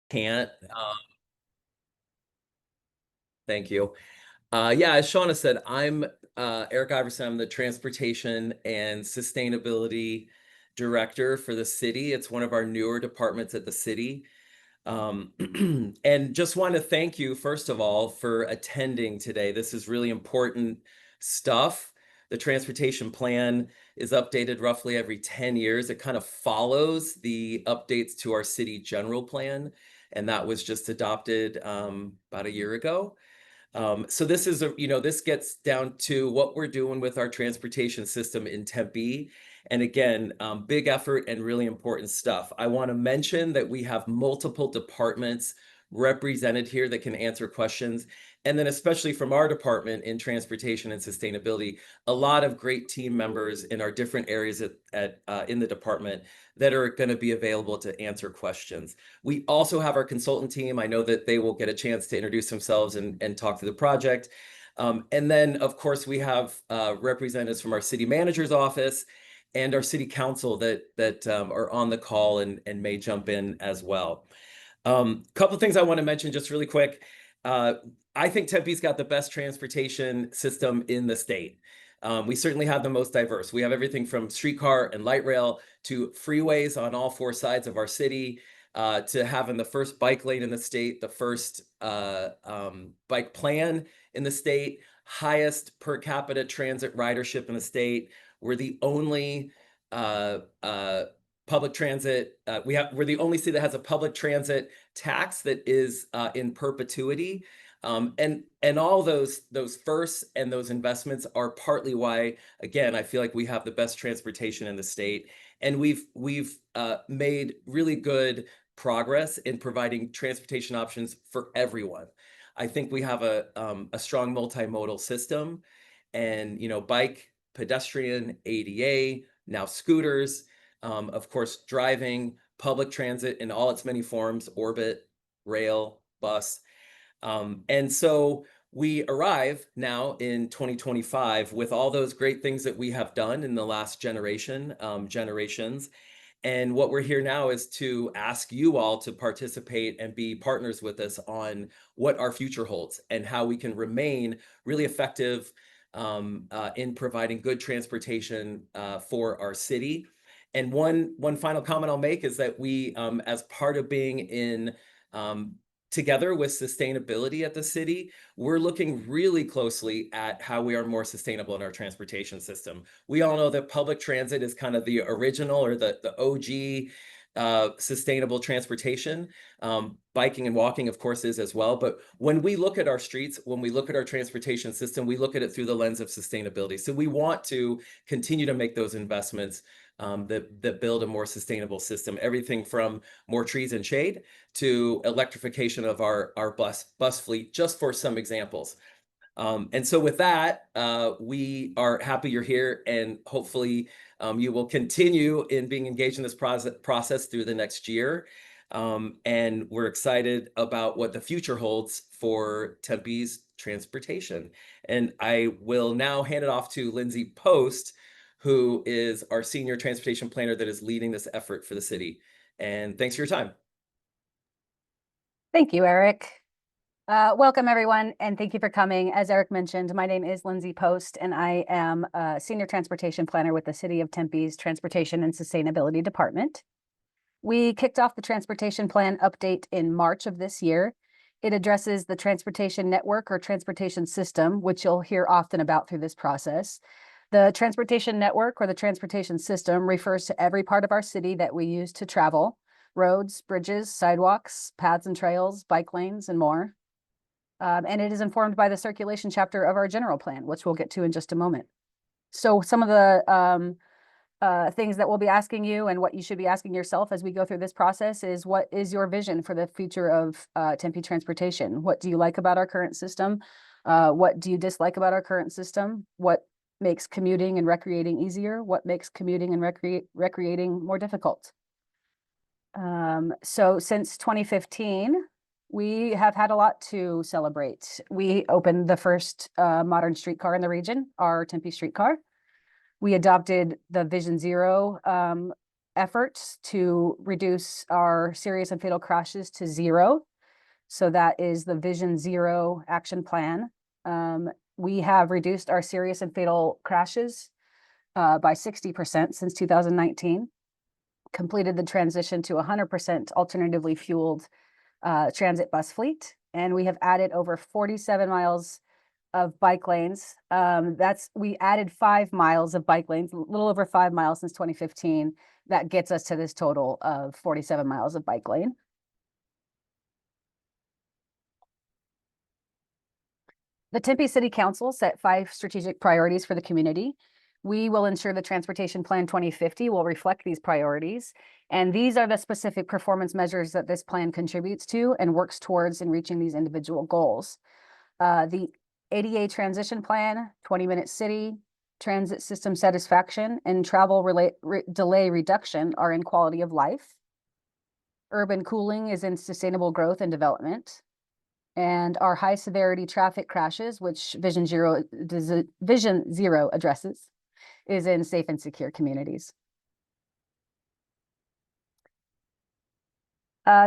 Can't. Thank you. Yeah, as Shauna said, I'm Eric Iverson. I'm the Transportation and Sustainability Director for the city. It's one of our newer departments at the city. Um, and just want to thank you, first of all, for attending today. This is really important stuff. The transportation plan is updated roughly every 10 years. It kind of follows the updates to our city general plan, and that was just adopted about a year ago. So this is this gets down to what we're doing with our transportation system in Tempe. And again, big effort and really important stuff. I want to mention that we have multiple departments represented here that can answer questions. And then especially from our department in transportation and sustainability, a lot of great team members in our different areas in the department that are going to be available to answer questions. We also have our consultant team. I know that they will get a chance to introduce themselves and talk through the project. And then, of course, we have representatives from our city manager's office and our city council that are on the call and may jump in as well. Couple things I want to mention just really quick. I think Tempe's got the best transportation system in the state. We certainly have the most diverse. We have everything from streetcar and light rail to freeways on all four sides of our city, to having the first bike lane in the state, the first bike plan in the state, highest per capita transit ridership in the state. We're the only public transit. We're the only city that has a public transit tax that is in perpetuity. And all those firsts and those investments are partly why, again, I feel like we have the best transportation in the state, and we've made really good progress in providing transportation options for everyone. I think we have a strong multimodal system, and bike, pedestrian, ADA, now scooters, of course, driving, public transit in all its many forms, orbit, rail, bus. And so we arrive now in 2025 with all those great things that we have done in the last generations. And what we're here now is to ask you all to participate and be partners with us on what our future holds and how we can remain really effective in providing good transportation for our city. And one final comment I'll make is that we, as part of being in together with sustainability at the city, we're looking really closely at how we are more sustainable in our transportation system. We all know that public transit is kind of the original or the OG sustainable transportation. Biking and walking, of course, is as well. But when we look at our streets, when we look at our transportation system, we look at it through the lens of sustainability. So we want to continue to make those investments that build a more sustainable system. Everything from more trees and shade to electrification of our bus fleet, just for some examples. And so with that, we are happy you're here, and hopefully you will continue in being engaged in this process through the next year. And we're excited about what the future holds for Tempe's transportation. And I will now hand it off to Lindsay Post, who is our senior transportation planner that is leading this effort for the city. And thanks for your time. Thank you, Eric. Welcome, everyone, and thank you for coming. As Eric mentioned, my name is Lindsay Post, and I am a senior transportation planner with the City of Tempe's Transportation and Sustainability Department. We kicked off the transportation plan update in March of this year. It addresses the transportation network or transportation system, which you'll hear often about through this process. The transportation network or the transportation system refers to every part of our city that we use to travel: roads, bridges, sidewalks, paths and trails, bike lanes, and more. And it is informed by the circulation chapter of our general plan, which we'll get to in just a moment. So some of the things that we'll be asking you and what you should be asking yourself as we go through this process is, what is your vision for the future of Tempe transportation? What do you like about our current system? What do you dislike about our current system? What makes commuting and recreating easier? What makes commuting and recreating more difficult? So since 2015, we have had a lot to celebrate. We opened the first modern streetcar in the region, our Tempe streetcar. We adopted the Vision Zero efforts to reduce our serious and fatal crashes to zero. So that is the Vision Zero action plan. We have reduced our serious and fatal crashes by 60% since 2019, completed the transition to 100% alternatively fueled transit bus fleet, and we have added over 47 miles of bike lanes. We added 5 miles of bike lanes, a little over 5 miles since 2015. That gets us to this total of 47 miles of bike lane. The Tempe City Council set 5 strategic priorities for the community. We will ensure the Transportation Plan 2050 will reflect these priorities. And these are the specific performance measures that this plan contributes to and works towards in reaching these individual goals. The ADA Transition Plan, 20-minute city, transit system satisfaction, and travel delay reduction are in quality of life. Urban cooling is in sustainable growth and development. And our high severity traffic crashes, which Vision Zero addresses, is in safe and secure communities.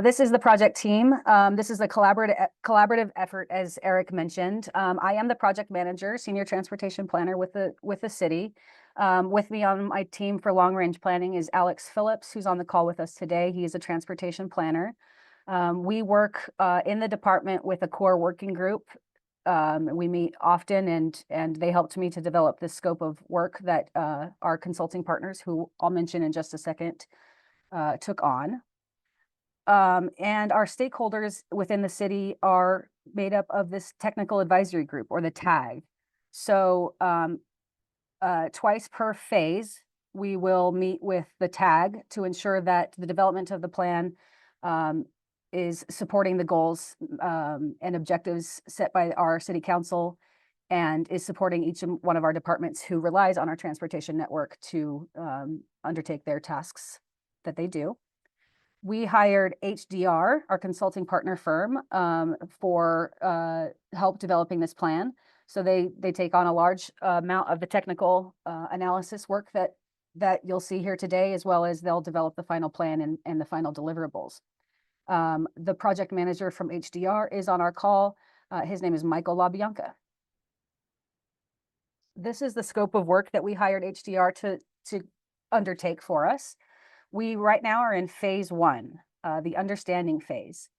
This is the project team. This is a collaborative effort, as Eric mentioned. I am the project manager, senior transportation planner with the city. With me on my team for long range planning is Alex Phillips, who's on the call with us today. He is a transportation planner. We work in the department with a core working group. We meet often, and they helped me to develop the scope of work that our consulting partners, who I'll mention in just a second, took on. And our stakeholders within the city are made up of this technical advisory group, or the TAG. So twice per phase, we will meet with the TAG to ensure that the development of the plan is supporting the goals and objectives set by our city council, and is supporting each one of our departments who relies on our transportation network to undertake their tasks that they do. We hired HDR, our consulting partner firm, for help developing this plan. So they take on a large amount of the technical analysis work that you'll see here today, as well as they'll develop the final plan and the final deliverables. The project manager from HDR is on our call. His name is Michael LaBianca. This is the scope of work that we hired HDR to undertake for us. We right now are in phase 1, the understanding phase.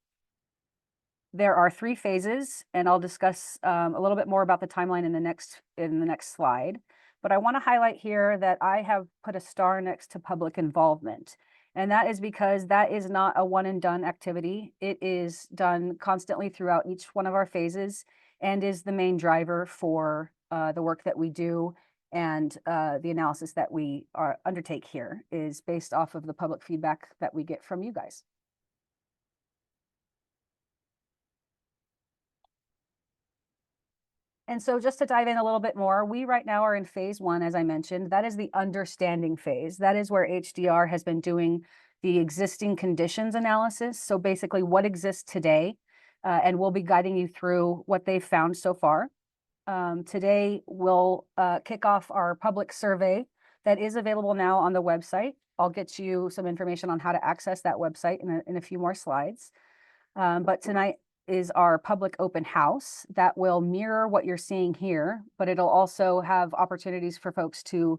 There are 3 phases, and I'll discuss a little bit more about the timeline in the next slide. But I want to highlight here that I have put a star next to public involvement. And that is because that is not a one and done activity. It is done constantly throughout each one of our phases, and is the main driver for the work that we do. And the analysis that we undertake here is based off of the public feedback that we get from you guys. And so just to dive in a little bit more, we right now are in phase 1, as I mentioned. That is the understanding phase. That is where HDR has been doing the existing conditions analysis. So basically what exists today, and we'll be guiding you through what they've found so far. Today, we'll kick off our public survey that is available now on the website. I'll get you some information on how to access that website in a few more slides. But tonight is our public open house that will mirror what you're seeing here, but it'll also have opportunities for folks to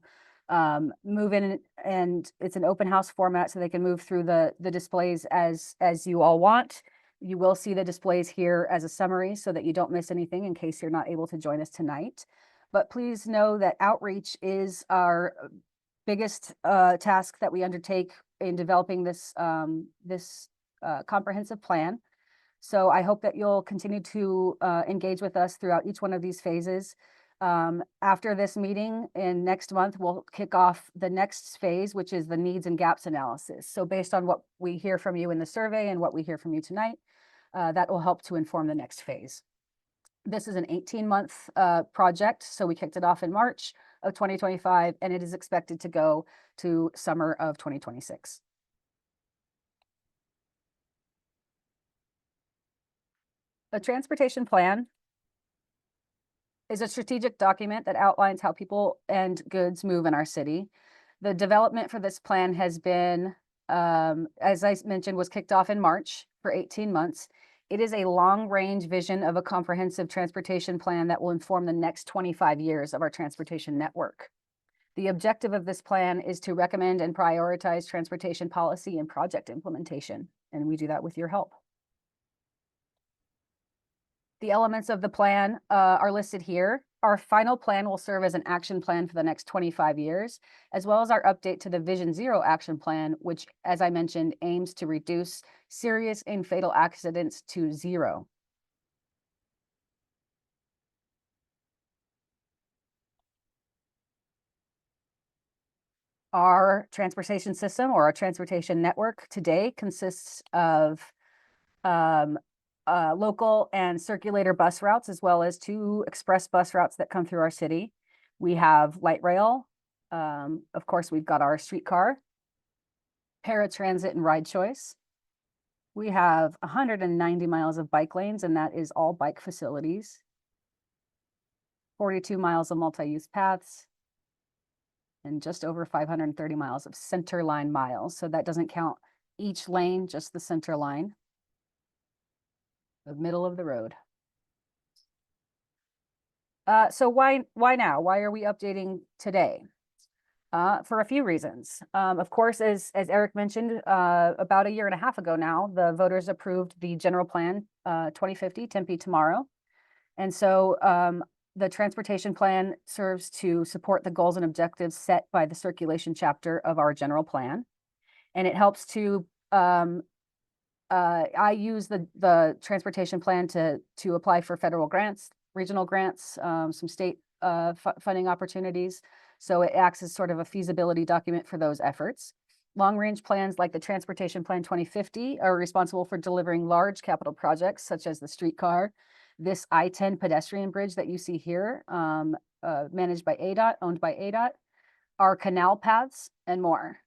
move in, and it's an open house format, so they can move through the displays as you all want. You will see the displays here as a summary so that you don't miss anything in case you're not able to join us tonight. But please know that outreach is our biggest task that we undertake in developing this comprehensive plan. So I hope that you'll continue to engage with us throughout each one of these phases. After this meeting in next month, we'll kick off the next phase, which is the needs and gaps analysis. So based on what we hear from you in the survey and what we hear from you tonight, that will help to inform the next phase. This is an 18-month project. So we kicked it off in March of 2025, and it is expected to go to summer of 2026. A transportation plan is a strategic document that outlines how people and goods move in our city. The development for this plan has been, as I mentioned, was kicked off in March for 18 months. It is a long-range vision of a comprehensive transportation plan that will inform the next 25 years of our transportation network. The objective of this plan is to recommend and prioritize transportation policy and project implementation, and we do that with your help. The elements of the plan are listed here. Our final plan will serve as an action plan for the next 25 years, as well as our update to the Vision Zero action plan, which, as I mentioned, aims to reduce serious and fatal accidents to zero. Our transportation system, or our transportation network today, consists of local and circulator bus routes, as well as 2 express bus routes that come through our city. We have light rail. Of course, we've got our streetcar, paratransit, and ride choice. We have 190 miles of bike lanes, and that is all bike facilities. 42 miles of multi-use paths, and just over 530 miles of center line miles. So that doesn't count each lane, just the center line, the middle of the road. So why now? Why are we updating today? For a few reasons. Of course, as Eric mentioned, about a year and a half ago now, the voters approved the general plan 2050, Tempe tomorrow. And so the transportation plan serves to support the goals and objectives set by the circulation chapter of our general plan. And it helps to, I use the transportation plan to apply for federal grants, regional grants, some state funding opportunities. So it acts as sort of a feasibility document for those efforts. Long-range plans like the Transportation Plan 2050 are responsible for delivering large capital projects such as the streetcar, this I-10 pedestrian bridge that you see here, managed by ADOT, owned by ADOT, our canal paths, and more.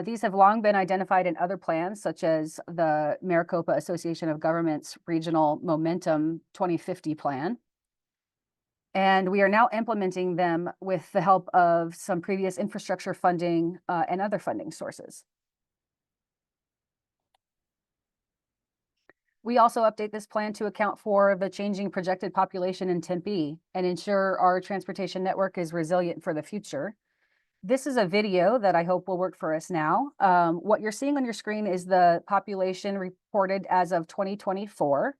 These have long been identified in other plans, such as the Maricopa Association of Governments Regional Momentum 2050 plan. And we are now implementing them with the help of some previous infrastructure funding and other funding sources. We also update this plan to account for the changing projected population in Tempe and ensure our transportation network is resilient for the future. This is a video that I hope will work for us now. What you're seeing on your screen is the population reported as of 2024.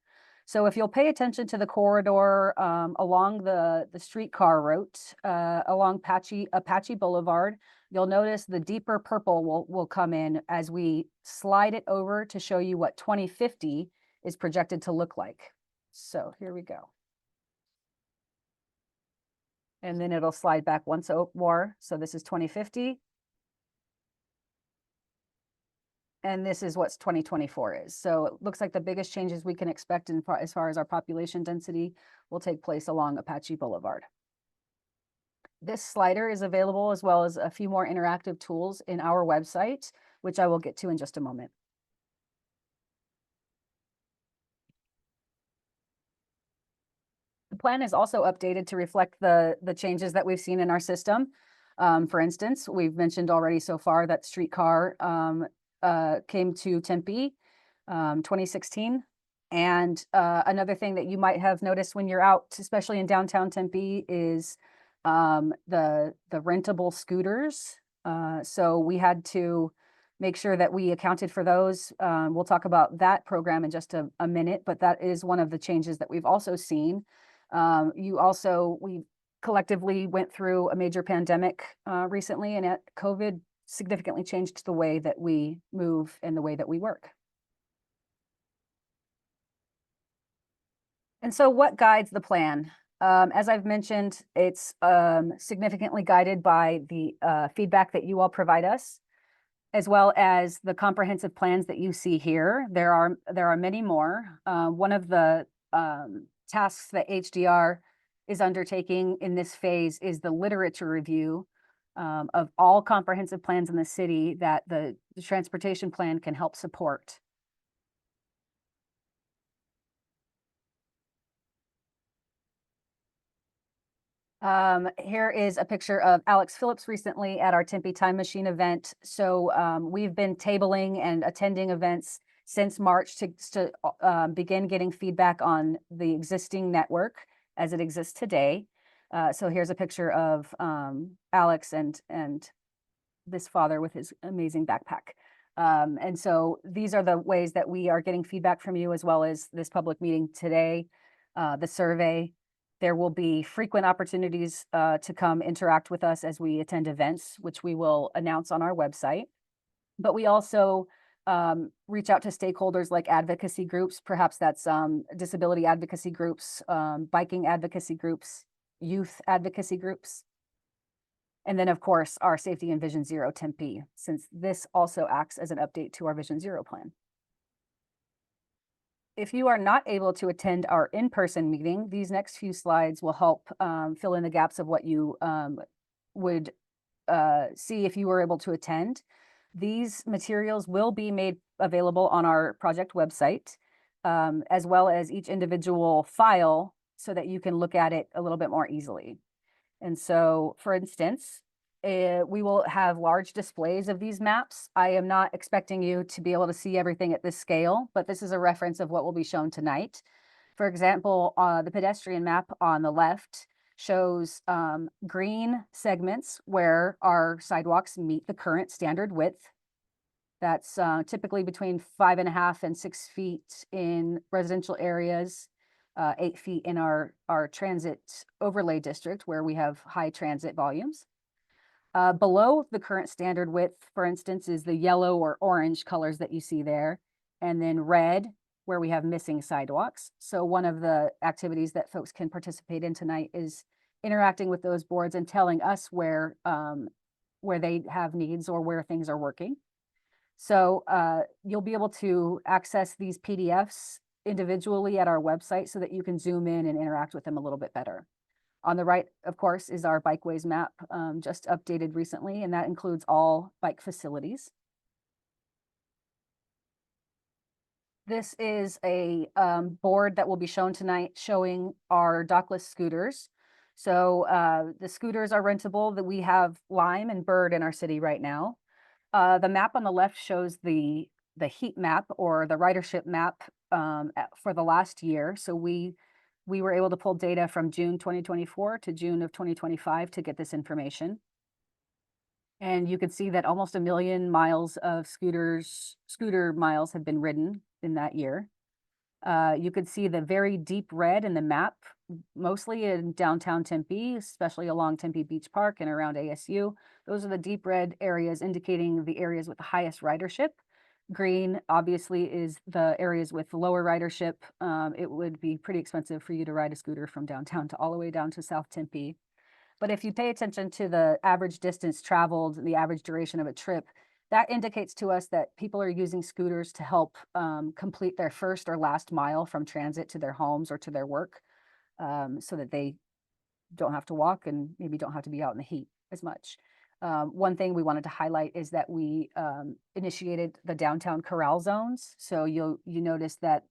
So if you'll pay attention to the corridor along the streetcar route, along Apache Boulevard, you'll notice the deeper purple will come in as we slide it over to show you what 2050 is projected to look like. So here we go. And then it'll slide back once more. So this is 2050. And this is what 2024 is. So it looks like the biggest changes we can expect as far as our population density will take place along Apache Boulevard. This slider is available as well as a few more interactive tools in our website, which I will get to in just a moment. The plan is also updated to reflect the changes that we've seen in our system. For instance, we've mentioned already so far that streetcar came to Tempe 2016. And another thing that you might have noticed when you're out, especially in downtown Tempe, is the rentable scooters. So we had to make sure that we accounted for those. We'll talk about that program in just a minute, but that is one of the changes that we've also seen. We collectively went through a major pandemic recently, and COVID significantly changed the way that we move and the way that we work. And so what guides the plan? As I've mentioned, it's significantly guided by the feedback that you all provide us, as well as the comprehensive plans that you see here. There are many more. One of the tasks that HDR is undertaking in this phase is the literature review of all comprehensive plans in the city that the transportation plan can help support. Here is a picture of Alex Phillips recently at our Tempe Time Machine event. So we've been tabling and attending events since March to begin getting feedback on the existing network as it exists today. So here's a picture of Alex and this father with his amazing backpack. And so these are the ways that we are getting feedback from you, as well as this public meeting today, the survey. There will be frequent opportunities to come interact with us as we attend events, which we will announce on our website. But we also reach out to stakeholders like advocacy groups, perhaps that's disability advocacy groups, biking advocacy groups, youth advocacy groups. And then, of course, our Safety and Vision Zero Tempe, since this also acts as an update to our Vision Zero plan. If you are not able to attend our in-person meeting, these next few slides will help fill in the gaps of what you would see if you were able to attend. These materials will be made available on our project website, as well as each individual file so that you can look at it a little bit more easily. And so, for instance, we will have large displays of these maps. I am not expecting you to be able to see everything at this scale, but this is a reference of what will be shown tonight. For example, the pedestrian map on the left shows green segments where our sidewalks meet the current standard width. That's typically between 5.5 and 6 feet in residential areas, 8 feet in our transit overlay district where we have high transit volumes. Below the current standard width, for instance, is the yellow or orange colors that you see there, and then red where we have missing sidewalks. So one of the activities that folks can participate in tonight is interacting with those boards and telling us where they have needs or where things are working. So you'll be able to access these PDFs individually at our website so that you can zoom in and interact with them a little bit better. On the right, of course, is our bikeways map, just updated recently, and that includes all bike facilities. This is a board that will be shown tonight showing our dockless scooters. So the scooters are rentable. That we have Lime and Bird in our city right now. The map on the left shows the heat map or the ridership map for the last year. So we were able to pull data from June 2024 to June of 2025 to get this information. And you can see that almost 1 million miles of scooter miles have been ridden in that year. You could see the very deep red in the map, mostly in downtown Tempe, especially along Tempe Beach Park and around ASU. Those are the deep red areas indicating the areas with the highest ridership. Green, obviously, is the areas with lower ridership. It would be pretty expensive for you to ride a scooter from downtown to all the way down to South Tempe. But if you pay attention to the average distance traveled, the average duration of a trip, that indicates to us that people are using scooters to help complete their first or last mile from transit to their homes or to their work, so that they don't have to walk and maybe don't have to be out in the heat as much. One thing we wanted to highlight is that we initiated the downtown corral zones. So you notice that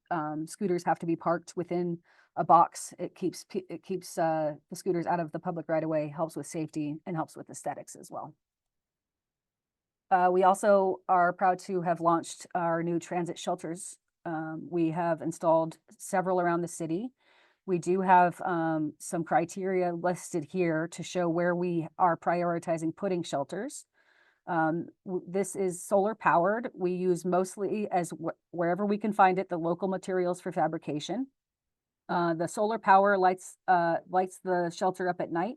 scooters have to be parked within a box. It keeps the scooters out of the public right of way, helps with safety, and helps with aesthetics as well. We also are proud to have launched our new transit shelters. We have installed several around the city. We do have some criteria listed here to show where we are prioritizing putting shelters. This is solar powered. We use mostly as wherever we can find it, the local materials for fabrication. The solar power lights the shelter up at night.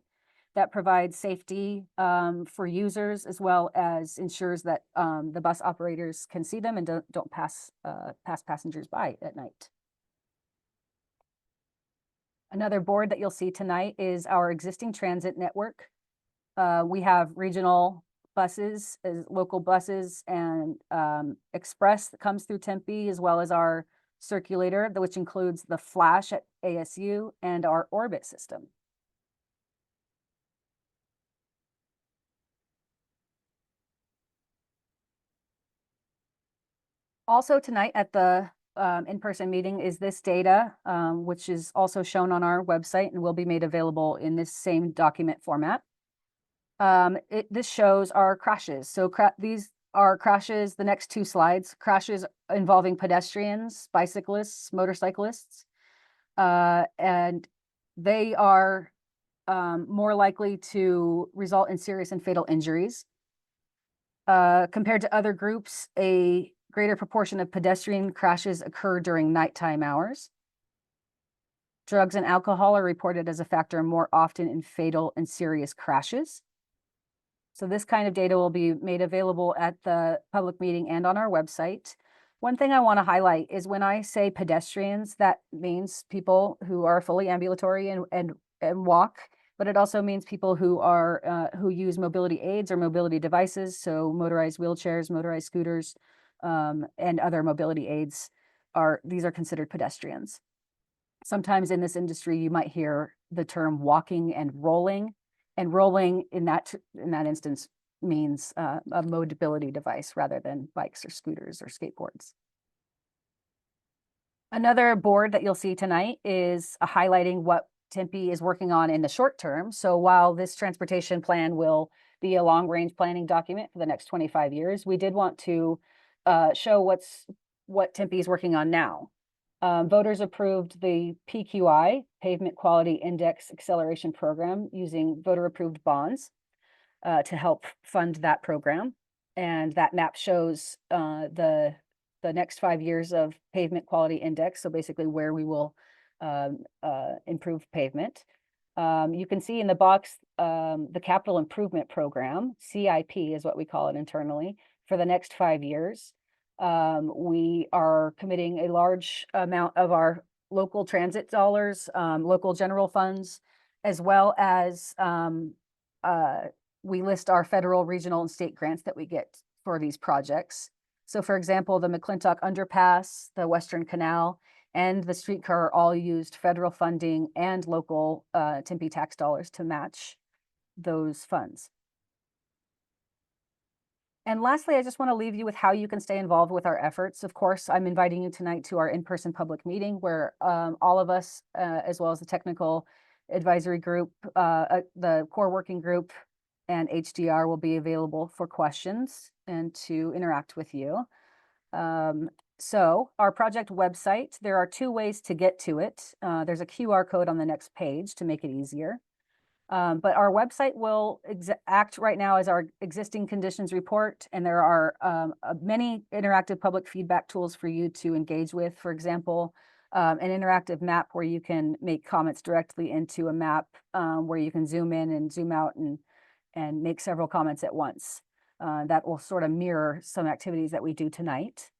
That provides safety for users, as well as ensures that the bus operators can see them and don't pass passengers by at night. Another board that you'll see tonight is our existing transit network. We have regional buses, local buses, and express that comes through Tempe, as well as our circulator, which includes the Flash at ASU and our Orbit system. Also tonight at the in-person meeting is this data, which is also shown on our website and will be made available in this same document format. This shows our crashes. So these are crashes, the next two slides, crashes involving pedestrians, bicyclists, motorcyclists, and they are more likely to result in serious and fatal injuries. Compared to other groups, a greater proportion of pedestrian crashes occur during nighttime hours. Drugs and alcohol are reported as a factor more often in fatal and serious crashes. So this kind of data will be made available at the public meeting and on our website. One thing I want to highlight is when I say pedestrians, that means people who are fully ambulatory and walk, but it also means people who are who use mobility aids or mobility devices, so motorized wheelchairs, motorized scooters, and other mobility aids these are considered pedestrians. Sometimes in this industry, you might hear the term walking and rolling in that instance means a mobility device rather than bikes or scooters or skateboards. Another board that you'll see tonight is highlighting what Tempe is working on in the short term. So while this transportation plan will be a long-range planning document for the next 25 years, we did want to show what Tempe is working on now. Voters approved the PQI, Pavement Quality Index Acceleration Program, using voter-approved bonds to help fund that program. And that map shows the next 5 years of pavement quality index, so basically where we will improve pavement. You can see in the box the Capital Improvement Program, CIP is what we call it internally, for the next 5 years. We are committing a large amount of our local transit dollars, local general funds, as well as we list our federal, regional, and state grants that we get for these projects. So for example, the McClintock Underpass, the Western Canal, and the streetcar all used federal funding and local Tempe tax dollars to match those funds. And lastly, I just want to leave you with how you can stay involved with our efforts. Of course, I'm inviting you tonight to our in-person public meeting where all of us, as well as the technical advisory group, the core working group, and HDR will be available for questions and to interact with you. So our project website, there are two ways to get to it. There's a QR code on the next page to make it easier. But our website will act right now as our existing conditions report, and there are many interactive public feedback tools for you to engage with. For example, an interactive map where you can make comments directly into a map, where you can zoom in and zoom out and make several comments at once. That will sort of mirror some activities that we do tonight.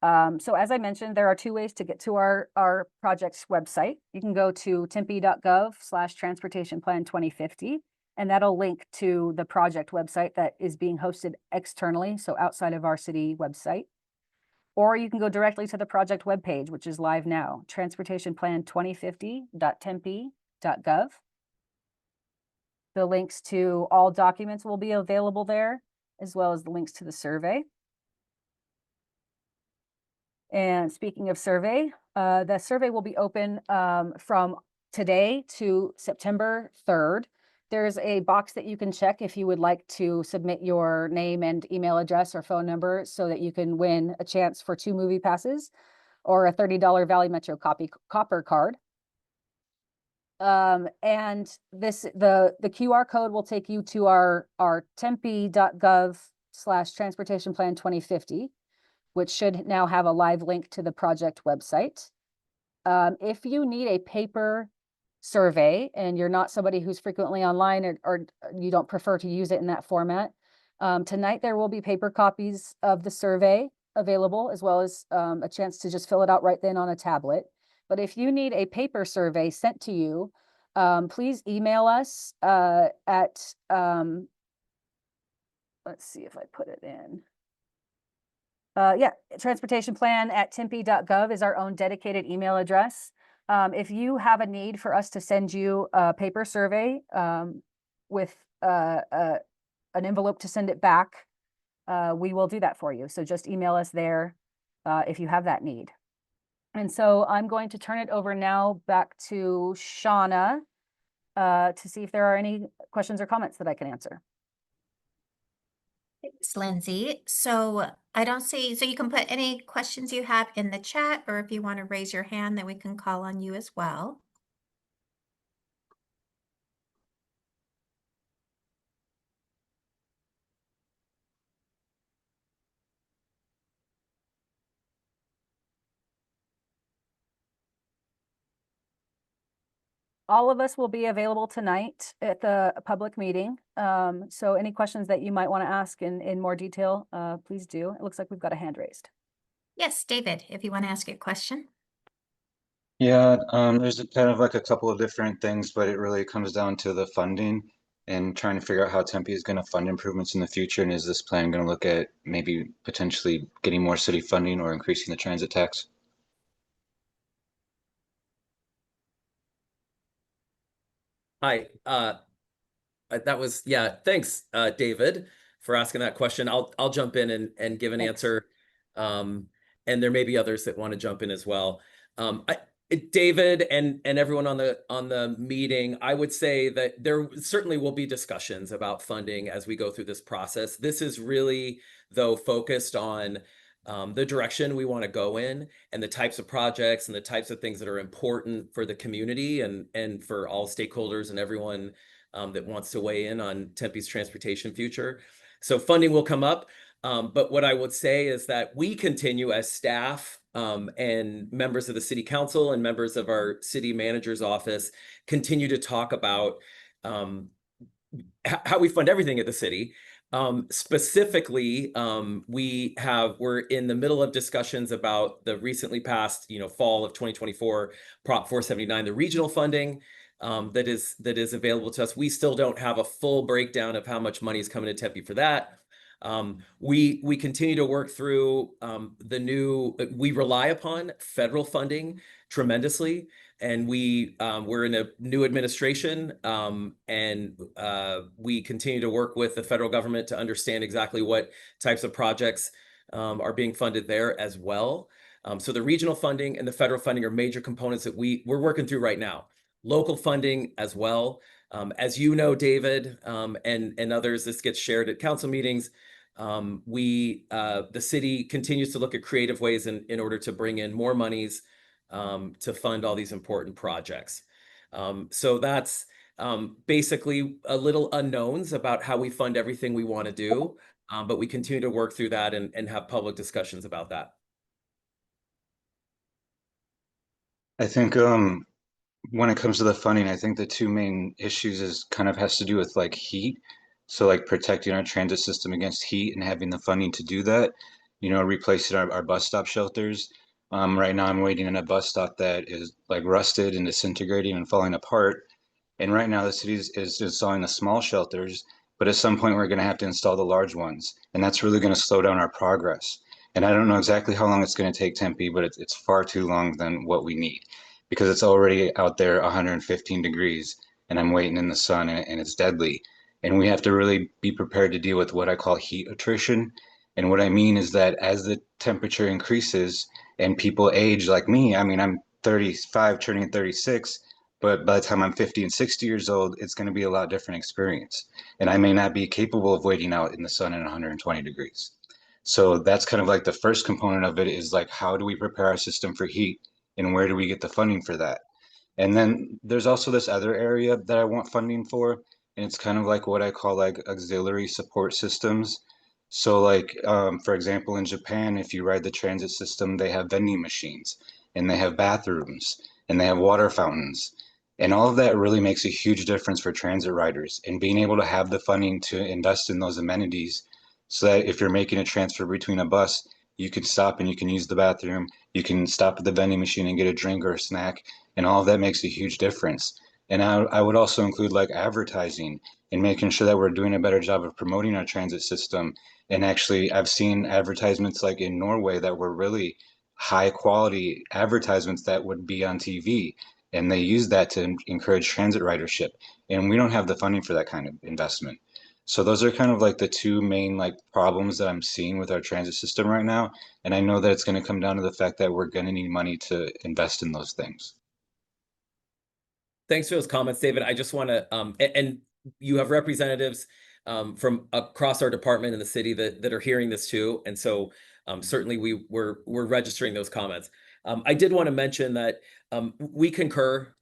So as I mentioned, there are two ways to get to our project's website. You can go to tempe.gov/transportation plan 2050, and that'll link to the project website that is being hosted externally, so outside of our city website. Or you can go directly to the project webpage, which is live now, transportationplan2050.tempe.gov. The links to all documents will be available there, as well as the links to the survey. And speaking of survey, the survey will be open from today to September 3rd. There's a box that you can check if you would like to submit your name and email address or phone number so that you can win a chance for 2 movie passes or a $30 Valley Metro Copper card. And the QR code will take you to our tempe.gov/transportation plan 2050, which should now have a live link to the project website. If you need a paper survey and you're not somebody who's frequently online or you don't prefer to use it in that format, tonight there will be paper copies of the survey available, as well as a chance to just fill it out right then on a tablet. But if you need a paper survey sent to you, please email us at, let's see if I put it in. transportationplan@tempe.gov is our own dedicated email address. If you have a need for us to send you a paper survey with an envelope to send it back, we will do that for you. So just email us there if you have that need. And so I'm going to turn it over now back to Shauna to see if there are any questions or comments that I can answer. Thanks, Lindsay. So I don't see, so you can put any questions you have in the chat, or if you want to raise your hand, then we can call on you as well. All of us will be available tonight at the public meeting. So any questions that you might want to ask in more detail, please do. It looks like we've got a hand raised. Yes, David, if you want to ask a question. Yeah, there's kind of like a couple of different things, but it really comes down to the funding and trying to figure out how Tempe is going to fund improvements in the future. And is this plan going to look at maybe potentially getting more city funding or increasing the transit tax? Hi, yeah, thanks, David, for asking that question. I'll jump in and give an Thanks. answer. And there may be others that want to jump in as well. David and everyone on the meeting, I would say that there certainly will be discussions about funding as we go through this process. This is really, though, focused on the direction we want to go in and the types of projects and the types of things that are important for the community and for all stakeholders and everyone that wants to weigh in on Tempe's transportation future. So funding will come up. But what I would say is that we continue as staff and members of the city council and members of our city manager's office continue to talk about how we fund everything at the city. Specifically, we're in the middle of discussions about the recently passed, fall of 2024 Prop 479, the regional funding that is available to us. We still don't have a full breakdown of how much money is coming to Tempe for that. We continue to work through we rely upon federal funding tremendously, and we're in a new administration, and we continue to work with the federal government to understand exactly what types of projects are being funded there as well. So the regional funding and the federal funding are major components that we're working through right now. Local funding as well. As you know, David, and others, this gets shared at council meetings. The city continues to look at creative ways in order to bring in more monies to fund all these important projects. So that's basically a little unknowns about how we fund everything we want to do, but we continue to work through that and have public discussions about that. I think when it comes to the funding, I think the two main issues is kind of has to do with like heat. So like protecting our transit system against heat and having the funding to do that, replacing our bus stop shelters. Right now I'm waiting in a bus stop that is like rusted and disintegrating and falling apart. And right now the city is installing the small shelters, but at some point we're going to have to install the large ones. And that's really going to slow down our progress. And I don't know exactly how long it's going to take Tempe, but it's far too long than what we need because it's already out there 115 degrees and I'm waiting in the sun and it's deadly. And we have to really be prepared to deal with what I call heat attrition. And what I mean is that as the temperature increases and people age like me, I mean, I'm 35 turning 36, but by the time I'm 50 and 60 years old, it's going to be a lot different experience. And I may not be capable of waiting out in the sun at 120 degrees. So that's kind of like the first component of it is like, how do we prepare our system for heat and where do we get the funding for that? And then there's also this other area that I want funding for, and it's kind of like what I call like auxiliary support systems. So like, for example, in Japan, if you ride the transit system, they have vending machines and they have bathrooms and they have water fountains. And all of that really makes a huge difference for transit riders and being able to have the funding to invest in those amenities so that if you're making a transfer between a bus, you can stop and you can use the bathroom, you can stop at the vending machine and get a drink or a snack, and all of that makes a huge difference. And I would also include like advertising and making sure that we're doing a better job of promoting our transit system. And actually, I've seen advertisements like in Norway that were really high quality advertisements that would be on TV. And they use that to encourage transit ridership. And we don't have the funding for that kind of investment. So those are kind of like the two main like problems that I'm seeing with our transit system right now. And I know that it's going to come down to the fact that we're going to need money to invest in those things. Thanks for those comments, David. I just want to, and you have representatives from across our department in the city that are hearing this too, and so certainly we're registering those comments. I did want to mention that we concur.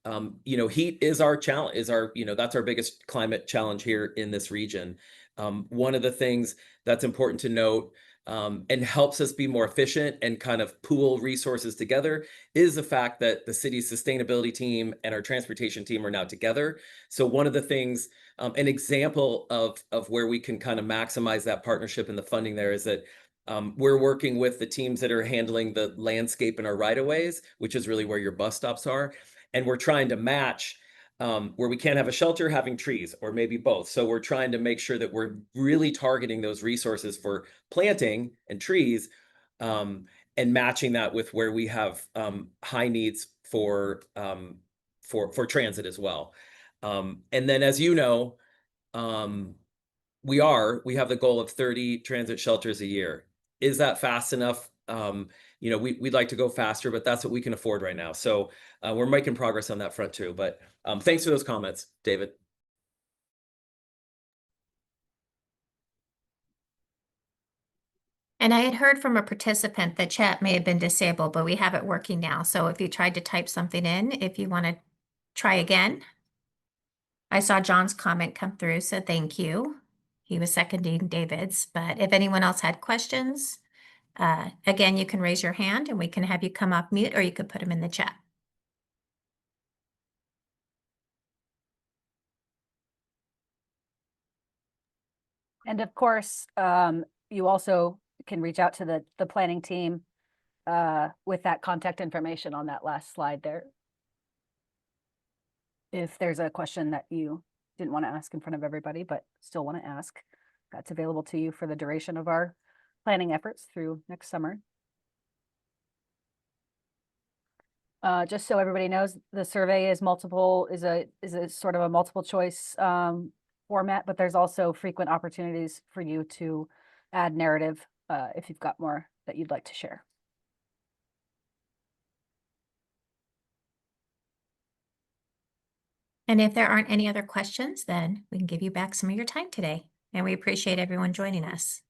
Heat is our challenge. That's our biggest climate challenge here in this region. One of the things that's important to note. And helps us be more efficient and kind of pool resources together is the fact that the city's sustainability team and our transportation team are now together. So one of the things, an example of where we can kind of maximize that partnership and the funding there is that we're working with the teams that are handling the landscape in our right-of-ways, which is really where your bus stops are. And we're trying to match where we can't have a shelter, having trees, or maybe both. So we're trying to make sure that we're really targeting those resources for planting and trees, and matching that with where we have high needs for transit as well. And then, as you know, we have the goal of 30 transit shelters a year. Is that fast enough? We'd like to go faster, but that's what we can afford right now. So we're making progress on that front too. But thanks for those comments, David. And I had heard from a participant that chat may have been disabled, but we have it working now. So if you tried to type something in, if you want to try again. I saw John's comment come through, so thank you. He was seconding David's, but if anyone else had questions, again, you can raise your hand and we can have you come off mute, or you could put them in the chat. And of course, you also can reach out to the planning team with that contact information on that last slide there. If there's a question that you didn't want to ask in front of everybody, but still want to ask, that's available to you for the duration of our planning efforts through next summer. Just so everybody knows, the survey is a sort of a multiple choice format, but there's also frequent opportunities for you to add narrative if you've got more that you'd like to share. And if there aren't any other questions, then we can give you back some of your time today. And we appreciate everyone joining us.